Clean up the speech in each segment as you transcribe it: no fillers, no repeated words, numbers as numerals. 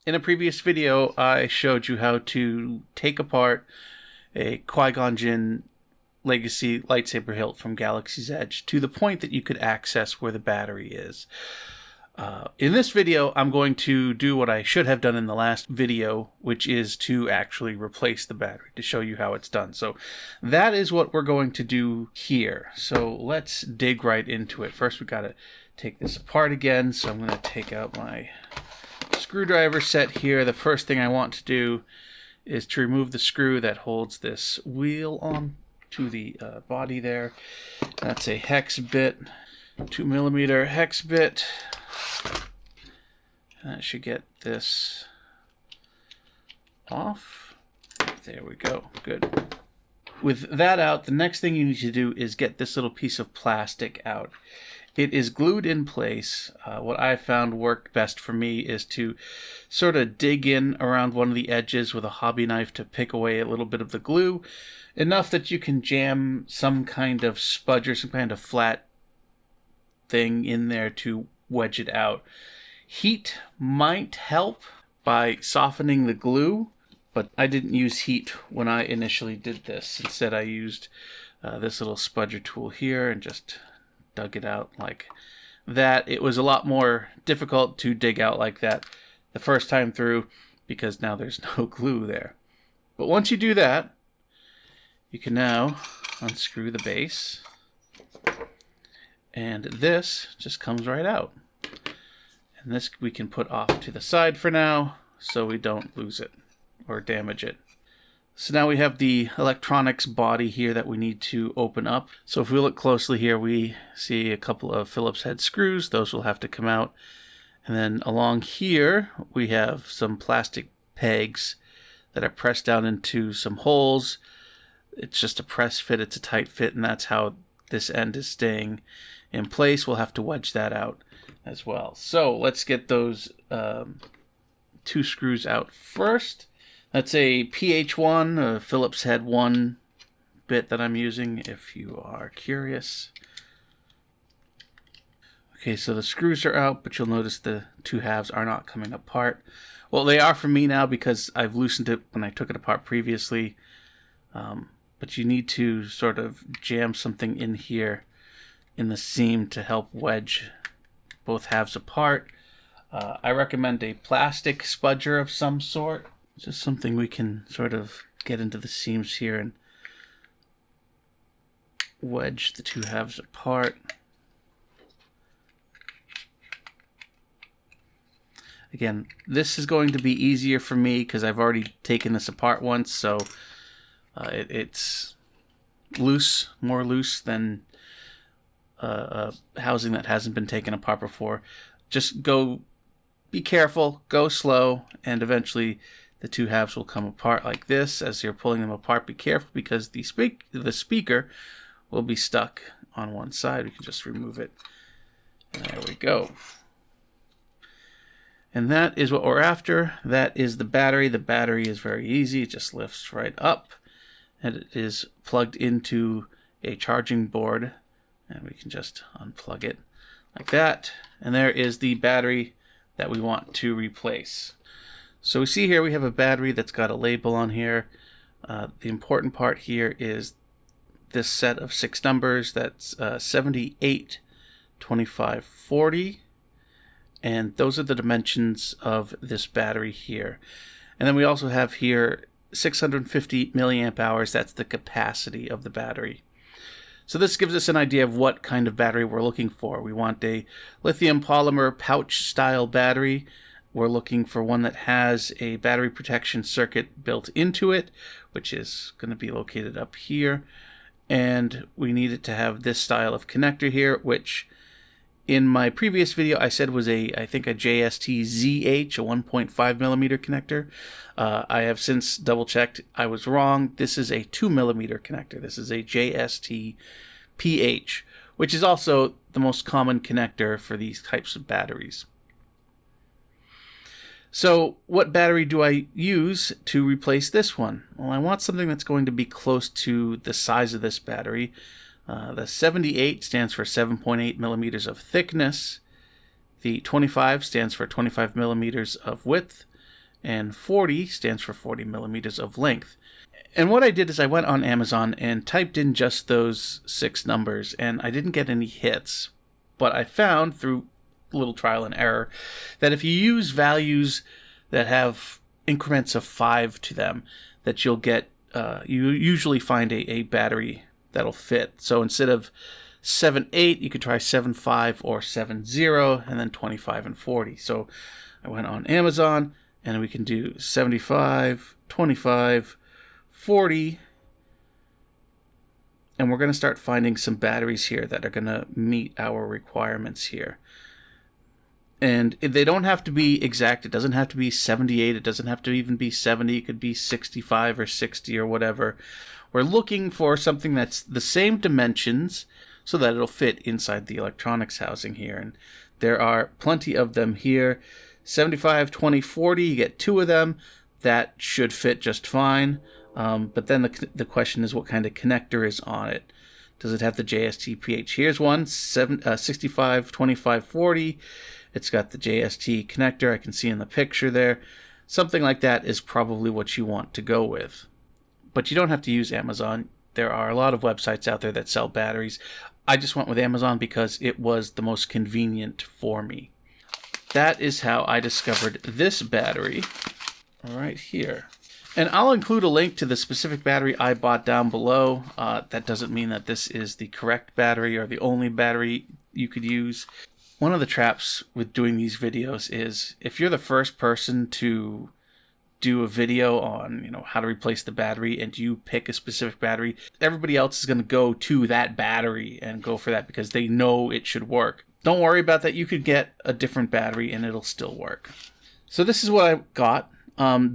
In a previous video, I showed you how to take apart a Qui-Gon Jinn Legacy lightsaber hilt from Galaxy's Edge to the point that you could access where the battery is. In this video, I'm going to do what I should have done in the last video, which is to actually replace the battery to show you how it's done. So that is what we're going to do here. So let's dig right into it. First, we got to take this apart again. So I'm going to take out my screwdriver set here. The first thing I want to do is to remove the screw that holds this wheel on to the body there. That's a hex bit, 2mm hex bit. And that should get this off. There we go. Good. With that out, the next thing you need to do is get this little piece of plastic out. It is glued in place. What I found worked best for me is to sort of dig in around one of the edges with a hobby knife to pick away a little bit of the glue, enough that you can jam some kind of spudge or some kind of flat thing in there to wedge it out. Heat might help by softening the glue, but I didn't use heat when I initially did this. Instead, I used this little spudger tool here and just dug it out like that. It was a lot more difficult to dig out like that the first time through because now there's no glue there. But once you do that, you can now unscrew the base, and this just comes right out. And this we can put off to the side for now so we don't lose it or damage it. So now we have the electronics body here that we need to open up. So if we look closely here, we see a couple of Phillips head screws. Those will have to come out. And then along here, we have some plastic pegs that are pressed down into some holes. It's just a press fit, it's a tight fit, and that's how this end is staying in place. We'll have to wedge that out as well. So let's get those two screws out first. That's a PH1, a Phillips head 1 bit that I'm using, if you are curious. Okay, so the screws are out, but you'll notice the two halves are not coming apart. Well, they are for me now because I've loosened it when I took it apart previously. But you need to sort of jam something in here in the seam to help wedge both halves apart. I recommend a plastic spudger of some sort. Just something we can sort of get into the seams here and wedge the two halves apart. Again, this is going to be easier for me because I've already taken this apart once, so it's loose, more loose than housing that hasn't been taken apart before. Just be careful, go slow, and eventually the two halves will come apart like this. As you're pulling them apart, be careful because the speaker will be stuck on one side. We can just remove it. And there we go. And that is what we're after. That is the battery. The battery is very easy. It just lifts right up. And it is plugged into a charging board. And we can just unplug it like that. And there is the battery that we want to replace. So we see here we have a battery that's got a label on here. The important part here is this set of 6 numbers. That's 78, 25, 40. And those are the dimensions of this battery here. And then we also have here 650 milliamp hours. That's the capacity of the battery. So this gives us an idea of what kind of battery we're looking for. We want a lithium polymer pouch style battery. We're looking for one that has a battery protection circuit built into it, which is going to be located up here. And we need it to have this style of connector here, which in my previous video I said was I think a JST-PH, a 1.5mm connector. I have since double checked. I was wrong. This is a 2mm connector. This is a JST-PH, which is also the most common connector for these types of batteries. So what battery do I use to replace this one? Well, I want something that's going to be close to the size of this battery. The 78 stands for 7.8 millimeters of thickness. The 25 stands for 25 millimeters of width. and 40 stands for 40 millimeters of length. And what I did is I went on Amazon and typed in just those 6 numbers, and I didn't get any hits. But I found through a little trial and error that if you use values that have increments of 5 to them, that you'll get, you usually find a battery that'll fit. So instead of 7.8, you could try 7.5 or 7.0, and then 25 and 40. So I went on Amazon, and we can do 75, 25, 40, and we're going to start finding some batteries here that are going to meet our requirements here. And they don't have to be exact. It doesn't have to be 78. It doesn't have to even be 70. It could be 65 or 60 or whatever. We're looking for something that's the same dimensions so that it'll fit inside the electronics housing here. And there are plenty of them here. 75, 20, 40, you get 2 of them. That should fit just fine. But then the question is, what kind of connector is on it? Does it have the JST-PH? Here's one, 65, 25, 40. It's got the JST connector. I can see in the picture there. Something like that is probably what you want to go with. But you don't have to use Amazon. There are a lot of websites out there that sell batteries. I just went with Amazon because it was the most convenient for me. That is how I discovered this battery right here. And I'll include a link to the specific battery I bought down below. That doesn't mean that this is the correct battery or the only battery you could use. One of the traps with doing these videos is if you're the first person to do a video on, how to replace the battery, and you pick a specific battery, everybody else is going to go to that battery and go for that because they know it should work. Don't worry about that. You could get a different battery and it'll still work. So this is what I got.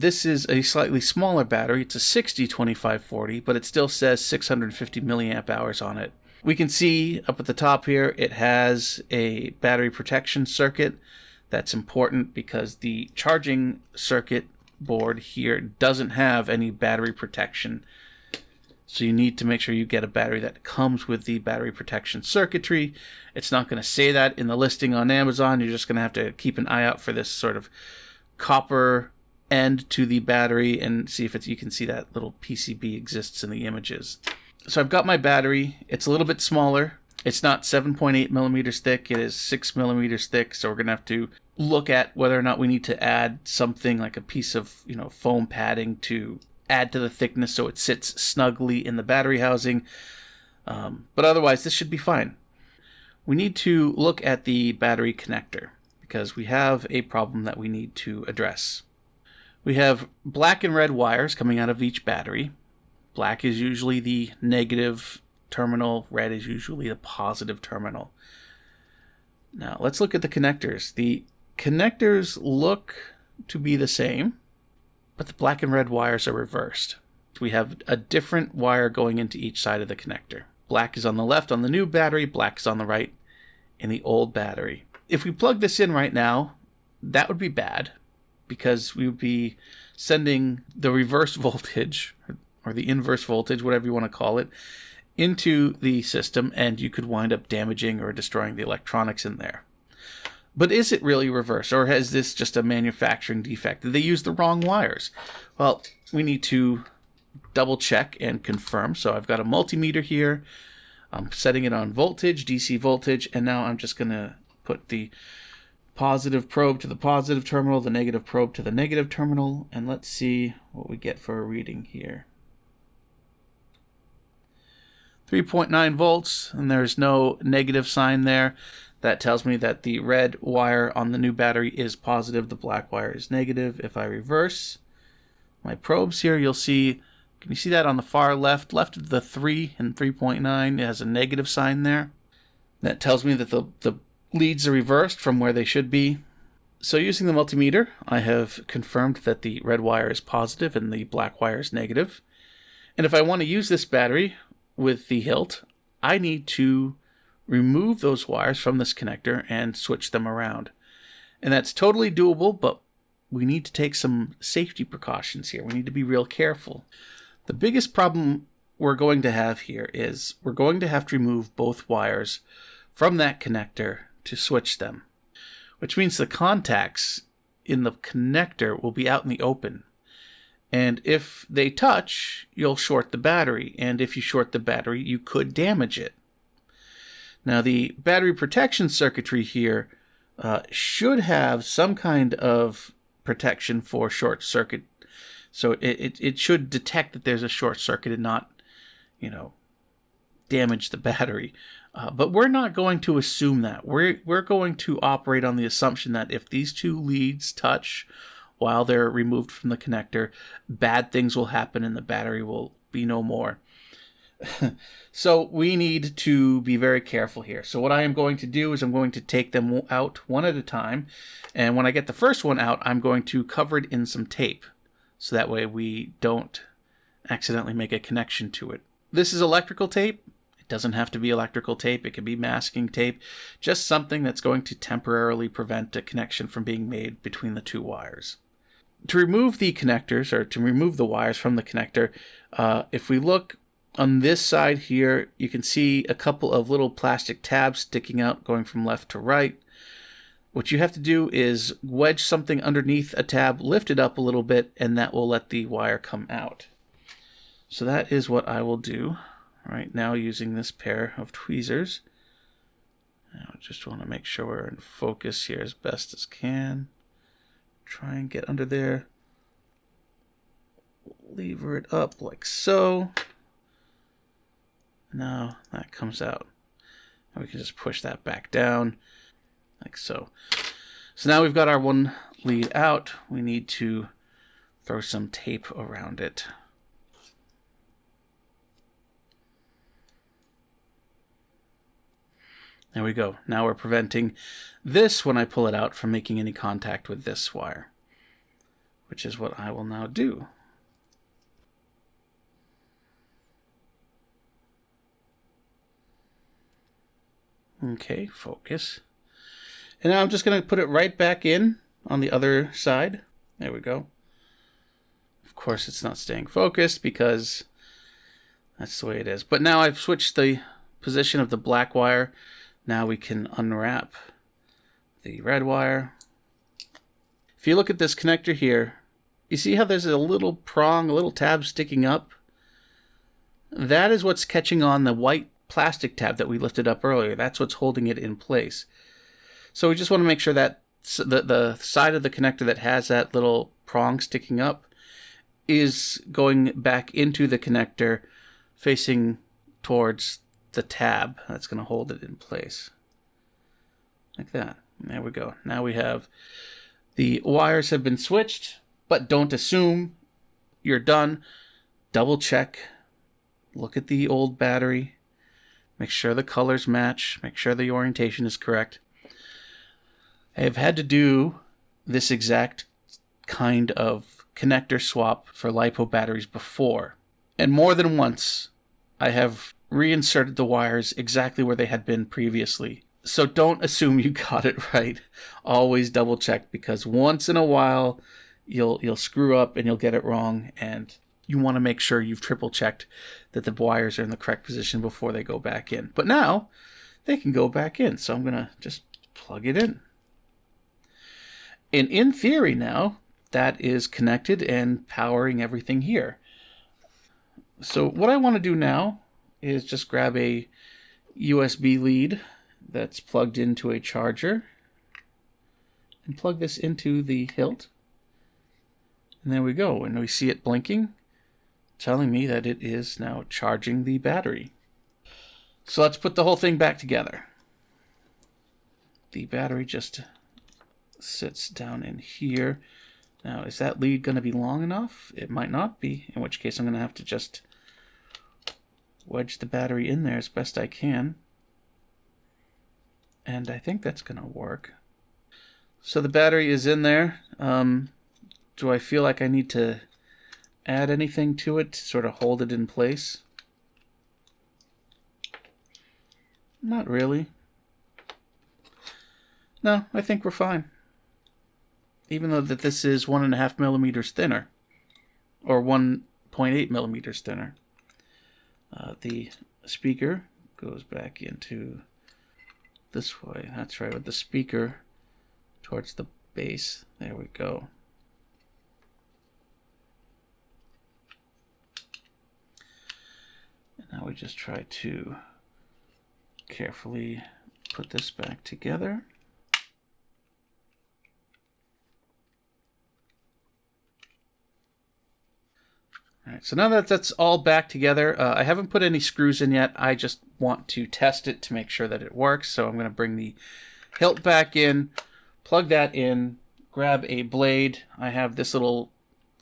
This is a slightly smaller battery. It's a 60-25-40, but it still says 650 milliamp hours on it. We can see up at the top here, it has a battery protection circuit. That's important because the charging circuit board here doesn't have any battery protection. So you need to make sure you get a battery that comes with the battery protection circuitry. It's not going to say that in the listing on Amazon. You're just going to have to keep an eye out for this sort of copper end to the battery and see if you can see that little PCB exists in the images. So I've got my battery. It's a little bit smaller. It's not 7.8 millimeters thick. It is 6 millimeters thick. So we're going to have to look at whether or not we need to add something like a piece of foam padding to add to the thickness so it sits snugly in the battery housing. But otherwise, this should be fine. We need to look at the battery connector because we have a problem that we need to address. We have black and red wires coming out of each battery. Black is usually the negative terminal. Red is usually the positive terminal. Now, let's look at the connectors. The connectors look to be the same, but the black and red wires are reversed. We have a different wire going into each side of the connector. Black is on the left on the new battery, black is on the right in the old battery. If we plug this in right now, that would be bad because we would be sending the reverse voltage or the inverse voltage, whatever you want to call it, into the system, and you could wind up damaging or destroying the electronics in there. But is it really reverse, or is this just a manufacturing defect? Did they use the wrong wires? Well, we need to double check and confirm. So I've got a multimeter here. I'm setting it on voltage, DC voltage, and now I'm just going to put the positive probe to the positive terminal, the negative probe to the negative terminal, and let's see what we get for a reading here. 3.9 volts, and there's no negative sign there. That tells me that the red wire on the new battery is positive, the black wire is negative. If I reverse my probes here, you'll see, can you see that on the far left of the 3 and 3.9, it has a negative sign there. That tells me that the leads are reversed from where they should be. So using the multimeter, I have confirmed that the red wire is positive and the black wire is negative. And if I want to use this battery with the hilt, I need to remove those wires from this connector and switch them around. And that's totally doable, but we need to take some safety precautions here. We need to be real careful. The biggest problem we're going to have here is we're going to have to remove both wires from that connector to switch them, which means the contacts in the connector will be out in the open. And if they touch, you'll short the battery. And if you short the battery, you could damage it. Now, the battery protection circuitry here should have some kind of protection for short circuit. So it should detect that there's a short circuit and not, damage the battery. But we're not going to assume that. We're going to operate on the assumption that if these two leads touch while they're removed from the connector, bad things will happen and the battery will be no more. So we need to be very careful here. So what I am going to do is I'm going to take them out one at a time. And when I get the first one out, I'm going to cover it in some tape. So that way we don't accidentally make a connection to it. This is electrical tape. It doesn't have to be electrical tape. It can be masking tape. Just something that's going to temporarily prevent a connection from being made between the two wires. To remove the connectors, or to remove the wires from the connector, if we look on this side here, you can see a couple of little plastic tabs sticking out going from left to right. What you have to do is wedge something underneath a tab, lift it up a little bit, and that will let the wire come out. So that is what I will do right now using this pair of tweezers. Now I just want to make sure we're in focus here as best as can. Try and get under there. Lever it up like so. Now that comes out. And we can just push that back down like so. So now we've got our one lead out. We need to throw some tape around it. There we go. Now we're preventing this, when I pull it out, from making any contact with this wire, which is what I will now do. Okay, focus. And now I'm just going to put it right back in on the other side. There we go. Of course, it's not staying focused because that's the way it is. But now I've switched the position of the black wire. Now we can unwrap the red wire. If you look at this connector here, you see how there's a little prong, a little tab sticking up? That is what's catching on the white plastic tab that we lifted up earlier. That's what's holding it in place. So we just want to make sure that the side of the connector that has that little prong sticking up is going back into the connector facing towards the tab that's going to hold it in place. Like that. There we go. Now we have the wires have been switched, but don't assume you're done. Double check. Look at the old battery. Make sure the colors match. Make sure the orientation is correct. I have had to do this exact kind of connector swap for LiPo batteries before. And more than once, I have reinserted the wires exactly where they had been previously. So don't assume you got it right. Always double check, because once in a while you'll screw up and you'll get it wrong, and you want to make sure you've triple checked that the wires are in the correct position before they go back in. But now they can go back in, so I'm going to just plug it in. And in theory now, that is connected and powering everything here. So what I want to do now is just grab a USB lead that's plugged into a charger and plug this into the hilt. And there we go. And we see it blinking, telling me that it is now charging the battery. So let's put the whole thing back together. The battery just sits down in here. Now, is that lead going to be long enough? It might not be, in which case I'm going to have to just wedge the battery in there as best I can. And I think that's going to work. So the battery is in there. Do I feel like I need to add anything to it to sort of hold it in place? Not really. No, I think we're fine. Even though that this is 1.5 millimeters thinner, or 1.8 millimeters thinner. The speaker goes back into this way. That's right, with the speaker towards the base. There we go. And now we just try to carefully put this back together. All right, so now that that's all back together, I haven't put any screws in yet. I just want to test it to make sure that it works. So I'm going to bring the hilt back in, plug that in, grab a blade. I have this little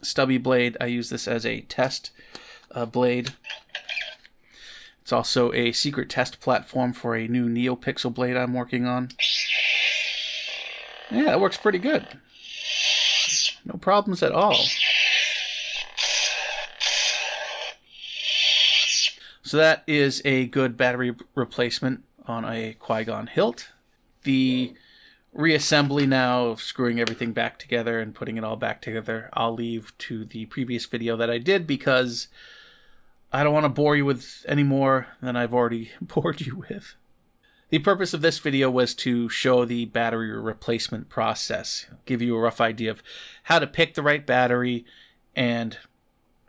stubby blade. I use this as a test blade. It's also a secret test platform for a new NeoPixel blade I'm working on. Yeah, that works pretty good. No problems at all. So that is a good battery replacement on a Qui-Gon hilt. The reassembly now of screwing everything back together and putting it all back together, I'll leave to the previous video that I did because I don't want to bore you with any more than I've already bored you with. The purpose of this video was to show the battery replacement process, give you a rough idea of how to pick the right battery and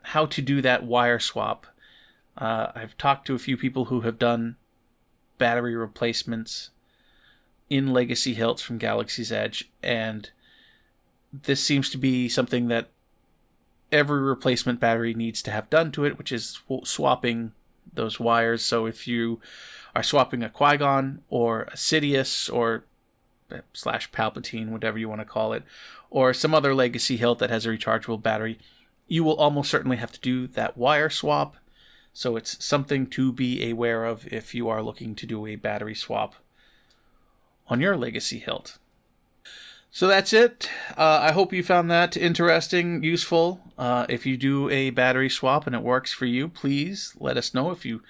how to do that wire swap. I've talked to a few people who have done battery replacements in Legacy Hilts from Galaxy's Edge, and this seems to be something that every replacement battery needs to have done to it, which is swapping those wires. So if you are swapping a Qui-Gon or a Sidious or / Palpatine, whatever you want to call it, or some other Legacy Hilt that has a rechargeable battery, you will almost certainly have to do that wire swap. So it's something to be aware of if you are looking to do a battery swap on your Legacy Hilt. So that's it. I hope you found that interesting, useful. If you do a battery swap and it works for you, please let us know. If you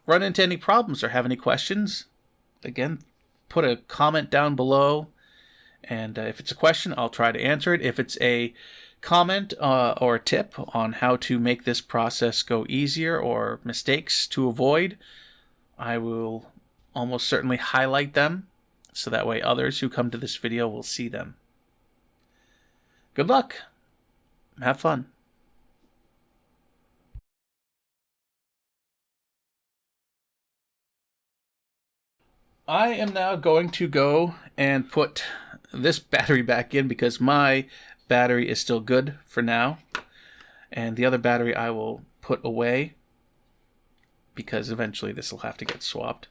run into any problems or have any questions, again, put a comment down below. And if it's a question, I'll try to answer it. If it's a comment or a tip on how to make this process go easier or mistakes to avoid, I will almost certainly highlight them so that way others who come to this video will see them. Good luck. Have fun. I am now going to go and put this battery back in because my battery is still good for now, and the other battery I will put away because eventually this will have to get swapped.